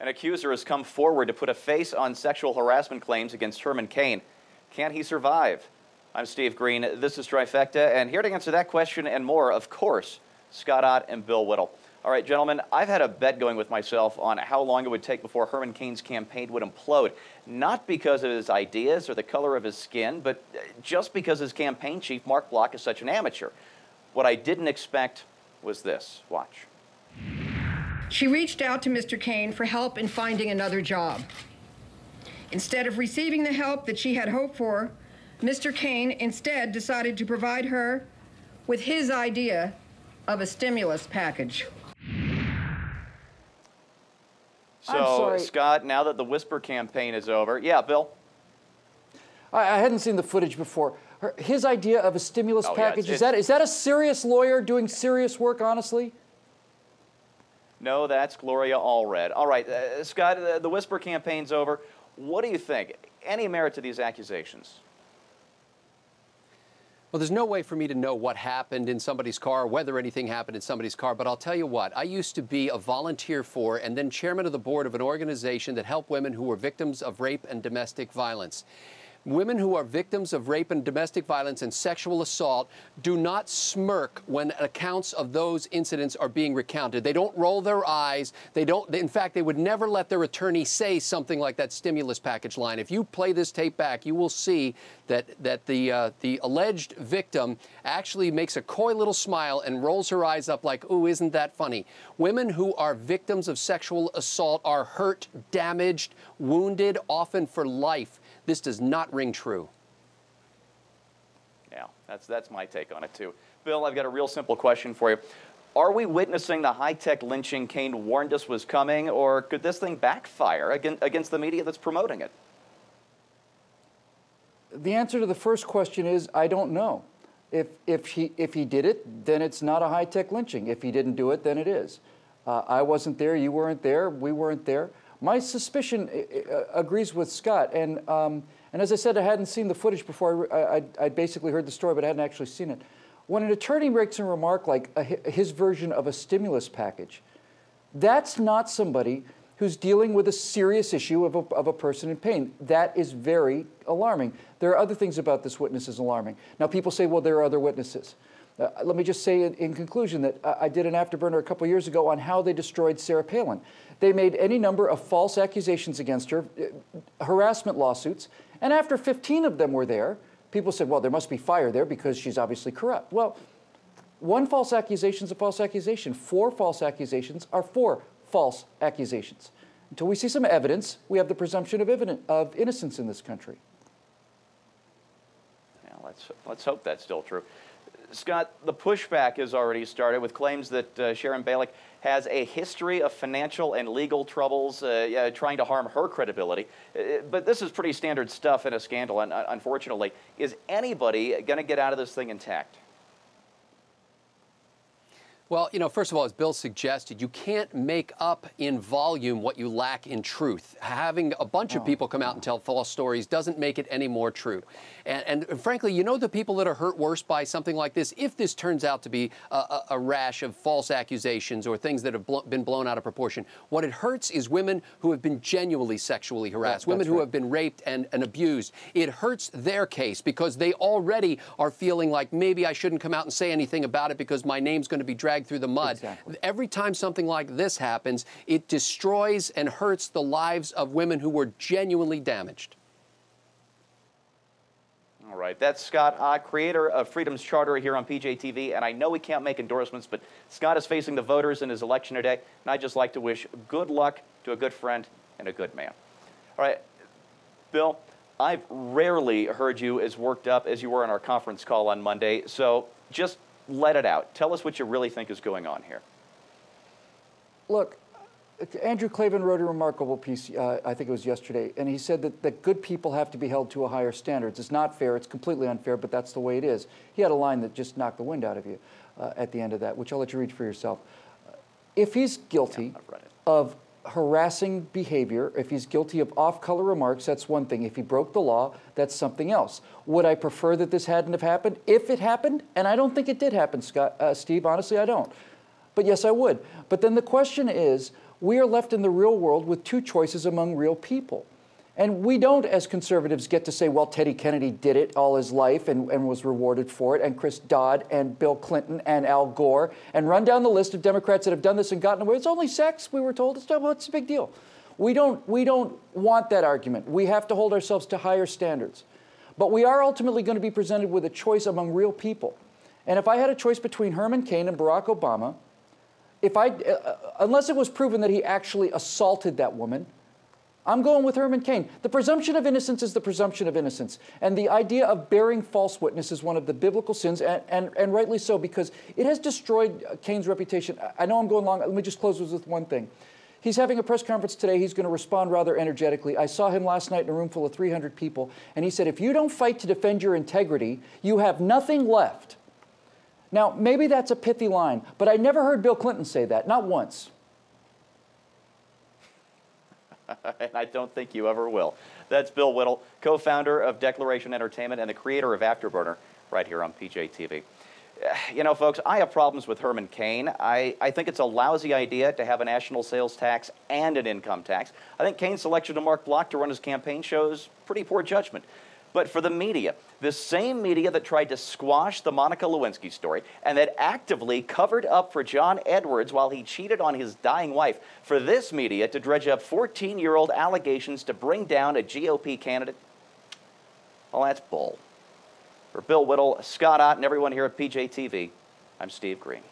An accuser has come forward to put a face on sexual harassment claims against Herman Cain. Can he survive? I'm Steve Green. This is Trifecta, and here to answer that question and more, of course, Scott Ott and Bill Whittle. All right, gentlemen, I've had a bet going with myself on how long it would take before Herman Cain's campaign would implode, not because of his ideas or the color of his skin, but just because his campaign chief, Mark Block, is such an amateur. What I didn't expect was this. Watch. She reached out to Mr. Cain for help in finding another job. Instead of receiving the help that she had hoped for, Mr. Cain instead decided to provide her with his idea of a stimulus package. So, Scott, now that the Whisper campaign is over, yeah, Bill? I hadn't seen the footage before. His idea of a stimulus package, is that a serious lawyer doing serious work, honestly? No, that's Gloria Allred. All right, Scott, the Whisper campaign's over. What do you think? Any merit to these accusations? Well, there's no way for me to know what happened in somebody's car, whether anything happened in somebody's car, but I'll tell you what, I used to be a volunteer for and then chairman of the board of an organization that helped women who were victims of rape and domestic violence. Women who are victims of rape and domestic violence and sexual assault do not smirk when accounts of those incidents are being recounted. They don't roll their eyes. In fact, they would never let their attorney say something like that stimulus package line. If you play this tape back, you will see that the alleged victim actually makes a coy little smile and rolls her eyes up like, ooh, isn't that funny? Women who are victims of sexual assault are hurt, damaged, wounded, often for life. This does not ring true. Yeah, that's my take on it, too. Bill, I've got a real simple question for you. Are we witnessing the high-tech lynching Cain warned us was coming, or could this thing backfire against the media that's promoting it? The answer to the first question is, I don't know. If he did it, then it's not a high-tech lynching. If he didn't do it, then it is. I wasn't there, you weren't there, we weren't there. My suspicion agrees with Scott, and as I said, I hadn't seen the footage before. I basically heard the story, but I hadn't actually seen it. When an attorney makes a remark like his version of a stimulus package, that's not somebody who's dealing with a serious issue of a person in pain. That is very alarming. There are other things about this witness is alarming. Now, people say, well, there are other witnesses. Let me just say in conclusion that I did an afterburner a couple years ago on how they destroyed Sarah Palin. They made any number of false accusations against her, harassment lawsuits, and after 15 of them were there, people said, well, there must be fire there because she's obviously corrupt. Well, one false accusation is a false accusation. 4 false accusations are 4 false accusations. Until we see some evidence, we have the presumption of innocence in this country. Yeah, let's hope that's still true. Scott, the pushback has already started with claims that Sharon Bailek has a history of financial and legal troubles trying to harm her credibility. But this is pretty standard stuff in a scandal, and unfortunately, is anybody going to get out of this thing intact? Well, you know, first of all, as Bill suggested, you can't make up in volume what you lack in truth. Having a bunch of people come out and tell false stories doesn't make it any more true. And frankly, you know the people that are hurt worse by something like this, if this turns out to be a rash of false accusations or things that have been blown out of proportion, what it hurts is women who have been genuinely sexually harassed, women who have been raped and abused. It hurts their case because they already are feeling like maybe I shouldn't come out and say anything about it because my name's going to be dragged through the mud. Exactly. Every time something like this happens, it destroys and hurts the lives of women who were genuinely damaged. All right, that's Scott Ott, creator of Freedom's Charter here on PJTV, and I know we can't make endorsements, but Scott is facing the voters in his election today, and I'd just like to wish good luck to a good friend and a good man. All right, Bill, I've rarely heard you as worked up as you were on our conference call on Monday, so just let it out. Tell us what you really think is going on here. Look, Andrew Klavan wrote a remarkable piece, I think it was yesterday, and he said that good people have to be held to a higher standard. It's not fair, it's completely unfair, but that's the way it is. He had a line that just knocked the wind out of you at the end of that, which I'll let you read for yourself. If he's guilty of harassing behavior, if he's guilty of off-color remarks, that's one thing. If he broke the law, that's something else. Would I prefer that this hadn't have happened? If it happened, and I don't think it did happen, Steve, honestly, I don't. But yes, I would. But then the question is, we are left in the real world with two choices among real people. And we don't, as conservatives, get to say, well, Teddy Kennedy did it all his life and was rewarded for it, and Chris Dodd and Bill Clinton and Al Gore, and run down the list of Democrats that have done this and gotten away. It's only sex, we were told. What's the big deal? We don't want that argument. We have to hold ourselves to higher standards. But we are ultimately going to be presented with a choice among real people. And if I had a choice between Herman Cain and Barack Obama, unless it was proven that he actually assaulted that woman, I'm going with Herman Cain. The presumption of innocence is the presumption of innocence. And the idea of bearing false witness is one of the biblical sins, and rightly so, because it has destroyed Cain's reputation. I know I'm going long. Let me just close with one thing. He's having a press conference today. He's going to respond rather energetically. I saw him last night in a room full of 300 people, and he said, if you don't fight to defend your integrity, you have nothing left. Now, maybe that's a pithy line, but I never heard Bill Clinton say that, not once. And I don't think you ever will. That's Bill Whittle, co-founder of Declaration Entertainment and the creator of Afterburner, right here on PJTV. You know, folks, I have problems with Herman Cain. I think it's a lousy idea to have a national sales tax and an income tax. I think Cain's selection of Mark Block to run his campaign shows pretty poor judgment. But for the media, this same media that tried to squash the Monica Lewinsky story and that actively covered up for John Edwards while he cheated on his dying wife, for this media to dredge up 14-year-old allegations to bring down a GOP candidate, well, that's bull. For Bill Whittle, Scott Ott, and everyone here at PJTV, I'm Steve Green.